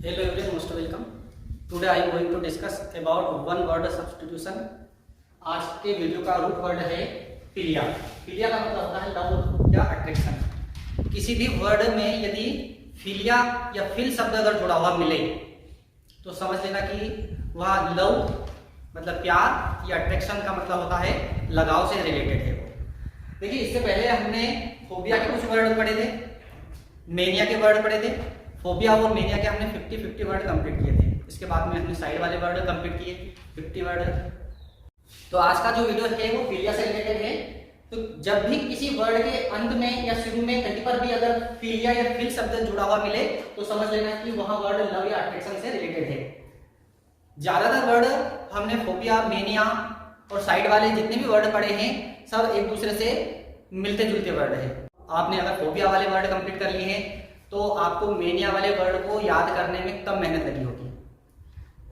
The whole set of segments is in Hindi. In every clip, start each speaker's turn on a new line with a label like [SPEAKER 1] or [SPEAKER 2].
[SPEAKER 1] Hello everyone, most welcome. Today I am going to discuss about one word substitution. आज के वीडियो का रूट वर्ड है फिलिया। फिलिया का मतलब होता है लव या अट्रैक्शन। किसी भी वर्ड में यदि फिलिया या फिल शब्द अगर जुड़ा हुआ मिले तो समझ लेना कि वह लव मतलब प्यार या अट्रैक्शन का मतलब होता है लगाव से रिलेटेड है वो। देखिए, इससे पहले हमने फोबिया के कुछ वर्ड पढ़े थे, मेनिया के वर्ड पढ़े थे। फोबिया और मेनिया के हमने 50-50 वर्ड कंप्लीट किए थे। इसके बाद में हमने साइड वाले वर्ड कंप्लीट किए 50 वर्ड। तो आज का जो वीडियो है वो फिलिया से रिलेटेड है। तो जब भी किसी वर्ड के अंत में या शुरू में कहीं पर भी अगर फिलिया या फिल शब्द जुड़ा हुआ मिले तो समझ लेना कि वह वर्ड लव या अट्रैक्शन से रिलेटेड है। ज्यादातर वर्ड हमने फोबिया, मेनिया और साइड वाले जितने भी वर्ड पढ़े हैं सब एक दूसरे से मिलते जुलते वर्ड है। आपने अगर फोबिया वाले वर्ड कंप्लीट कर लिए हैं तो आपको मेनिया वाले वर्ड को याद करने में कम मेहनत लगी होगी,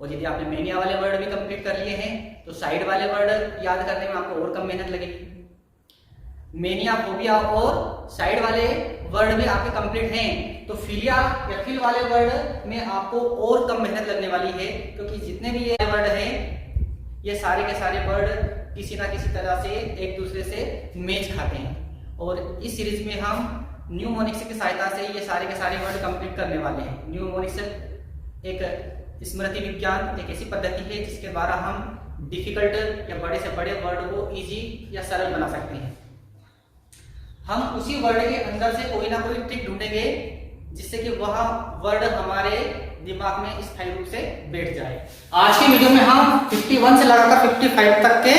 [SPEAKER 1] और यदि आपने मेनिया वाले वर्ड भी कंप्लीट कर लिए हैं तो साइड वाले वर्ड याद करने में आपको और कम मेहनत लगेगी। मेनिया, फोबिया और साइड वाले वर्ड भी आपके कंप्लीट हैं तो फिलिया या फिल वाले वर्ड में आपको और कम मेहनत लगने वाली है, क्योंकि जितने भी ये वर्ड हैं ये सारे के सारे वर्ड किसी ना किसी तरह से एक दूसरे से मैच खाते हैं। और इस सीरीज में हम न्यूमोनिक्स की सहायता से ये सारे के सारे वर्ड कंप्लीट करने वाले हैं। न्यूमोनिक्स एक स्मृति विज्ञान, एक ऐसी पद्धति है जिसके द्वारा हम डिफिकल्ट या बड़े से बड़े वर्ड को इजी या सरल बना सकते हैं। हम उसी वर्ड के अंदर से कोई ना कोई ट्रिक ढूंढेंगे जिससे कि वह वर्ड हमारे दिमाग में स्थायी रूप से बैठ जाए। आज की वीडियो में हम 51 से लगाकर 55 तक के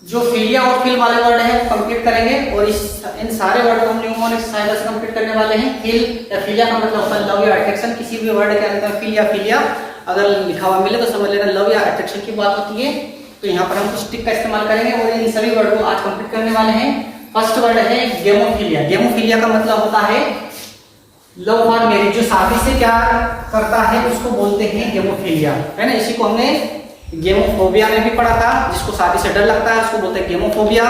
[SPEAKER 1] जो फिलिया और फिल वाले वर्ड हैं कंप्लीट करेंगे, और इन सारे वर्ड को हम न्यूमोनिक्स की सहायता से कंप्लीट करने वाले हैं। फिल या फिलिया का मतलब होता है लव या अट्रैक्शन। किसी भी वर्ड के अंदर फिल या फिलिया अगर लिखा हुआ मिले तो समझ लेना लव या अट्रैक्शन की बात होती है। तो यहाँ पर हम कुछ ट्रिक का इस्तेमाल करेंगे और इन सभी वर्ड को आज कंप्लीट करने वाले हैं। फर्स्ट वर्ड है गेमोफिलिया। गेमोफिलिया का मतलब होता है लव फॉर मैरिज। जो शादी से प्यार करता है उसको बोलते हैं गेमोफिलिया, है ना। इसी को हमने गेमोफोबिया में भी पढ़ा था, जिसको शादी से डर लगता है उसको बोलते हैं गेमोफोबिया।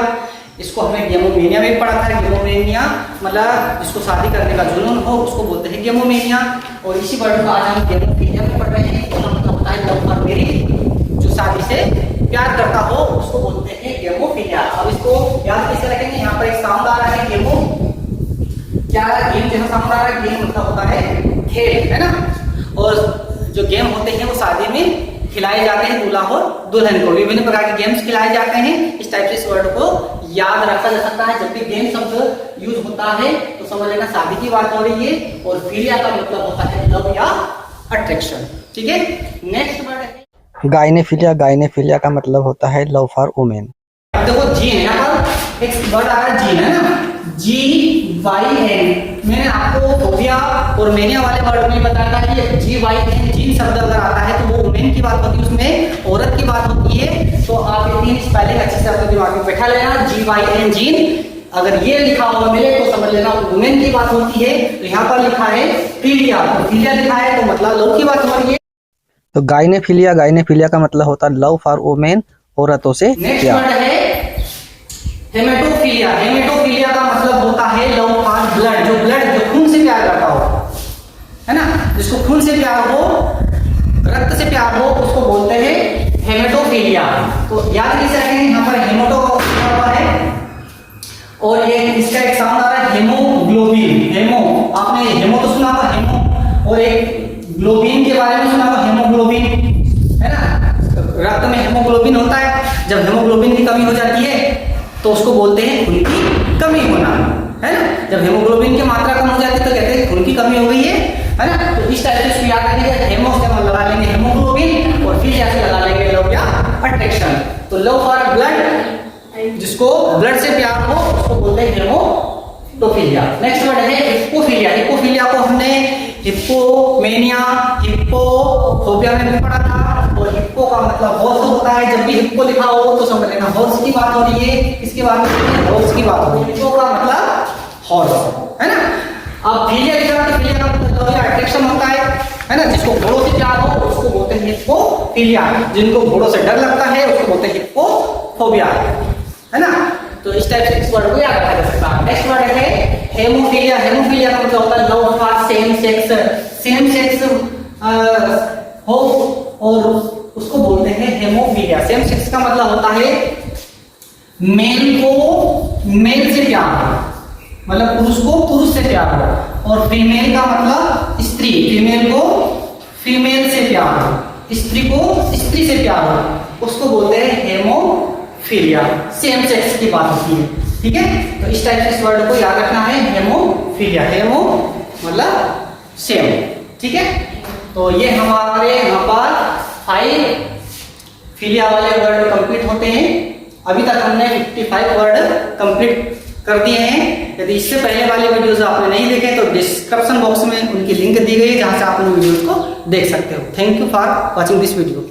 [SPEAKER 1] इसको हमने गेमोमेनिया में भी पढ़ा था। गेमोमेनिया मतलब जिसको शादी करने का जुनून हो उसको बोलते हैं गेमोमेनिया। और इसी वर्ड को आज हम गेमोफिलिया में पढ़ रहे हैं। उसका मतलब होता है लव फॉर मैरिज। जो शादी से प्यार करता हो उसको बोलते हैं गेमोफिलिया। अब इसको याद कैसे रखेंगे, यहाँ पर एक साउंड आ रहा है गेमो, क्या गेम जैसा साउंड आ रहा है। गेम मतलब होता है खेल, है ना। और जो गेम होते हैं वो शादी में खिलाए जाते हैं दूल्हा और दुल्हन को। विभिन्न प्रकार के गेम्स खिलाए जाते हैं। इस टाइप से इस वर्ड को याद रखा जा सकता है। जब भी गेम शब्द यूज होता है तो समझ लेना शादी की बात हो रही है। और फिलिया का मतलब होता है लव या अट्रैक्शन, ठीक है। नेक्स्ट वर्ड है
[SPEAKER 2] गाइनेफिलिया। गाइनेफिलिया का मतलब होता है लव फॉर वुमेन।
[SPEAKER 1] अब देखो जीन, यहाँ पर एक वर्ड आ रहा है जीन, है ना, GYN। मैंने आपको फोबिया और मेनिया वाले वर्ड में बताया था कि GYN जीन शब्द अगर आता है तो वो वुमेन की बात होती है, उसमें औरत की बात होती है। तो आप ये तीन स्पेलिंग अच्छे से अपने दिमाग में बैठा लेना। GYN जीन अगर ये लिखा हुआ मिले तो समझ लेना वुमेन की बात होती है। तो यहाँ पर लिखा है फिलिया, तो फिलिया लिखा है तो मतलब लव की बात हो रही है।
[SPEAKER 2] तो गाइनेफिलिया। गाइनेफिलिया का मतलब होता है लव फॉर वुमेन, औरतों से
[SPEAKER 1] नेक्स्ट
[SPEAKER 2] प्यार।
[SPEAKER 1] वर्ड है हेमेटोफिलिया। हेमेटोफिलिया का मतलब होता है लव फॉर ब्लड। जो ब्लड, जो खून से प्यार करता हो, है ना, जिसको खून से प्यार हो, रक्त से प्यार हो, उसको बोलते हैं हेमेटोफिलिया। तो याद कैसे रखेंगे, यहाँ पर हेमोटो लिखा हुआ है और ये इसका एक साउंड आ रहा है हेमोग्लोबिन। हेमो, आपने हेमो तो सुना होगा, हेमो, और एक ग्लोबिन के बारे में सुना होगा, हेमोग्लोबिन, है ना। रक्त में हेमोग्लोबिन होता है। जब हेमोग्लोबिन की कमी हो जाती है तो उसको बोलते हैं खून की कमी होना, है ना। जब हेमोग्लोबिन की मात्रा कम हो जाती है तो कहते हैं खून की कमी हो गई है ना। तो इस टाइप से इसको याद रखेंगे। हेमो से हम लगा लेंगे हेमोग्लोबिन और फिर ऐसे लगा लेंगे लव या अट्रैक्शन। तो लव फॉर ब्लड, जिसको ब्लड से प्यार हो उसको बोलते हैं हेमोटोफिलिया। नेक्स्ट वर्ड है हिप्पोफिलिया। हिप्पोफिलिया को हमने हिप्पोमेनिया, हिप्पोफोबिया में भी पढ़ा था। और हिप्पो का मतलब हॉर्स होता है। जब भी हिप्पो लिखा हो तो समझ लेना हॉर्स की बात हो रही है। इसके बाद में हॉर्स की बात हो रही है। हिप्पो का मतलब हॉर्स, है ना। अब फिलिया लिखा तो फिलिया का मतलब अट्रैक्शन होता है ना। जिसको घोड़ों से प्यार हो उसको बोलते हैं हिप्पोफिलिया। जिनको घोड़ों से डर लगता है उसको बोलते हैं हिप्पोफोबिया, है ना। तो इस टाइप से इस वर्ड को याद रखा जा सकता है। नेक्स्ट वर्ड है हेमोफिलिया। हेमोफिलिया का मतलब होता है love for same sex. Same sex हो और उसको बोलते हैं हेमोफीलिया। सेम सेक्स का मतलब होता है मेल को मेल से प्यार हो, मतलब पुरुष को पुरुष से प्यार हो, और फीमेल का मतलब स्त्री, फीमेल को फीमेल से प्यार हो, स्त्री को स्त्री से प्यार हो, उसको बोलते हैं हेमोफीलिया। सेम सेक्स की बात होती है, ठीक है। तो इस टाइप से इस वर्ड को याद रखना है, हेमोफीलिया। हेमो मतलब सेम, ठीक है। तो ये हमारे यहाँ पर 5 फिलिया वाले वर्ड कंप्लीट होते हैं। अभी तक हमने 55 वर्ड कंप्लीट कर दिए हैं। यदि इससे पहले वाले वीडियोस आपने नहीं देखे तो डिस्क्रिप्शन बॉक्स में उनकी लिंक दी गई है, जहां से आप उन वीडियोस को देख सकते हो। Thank you for watching this video.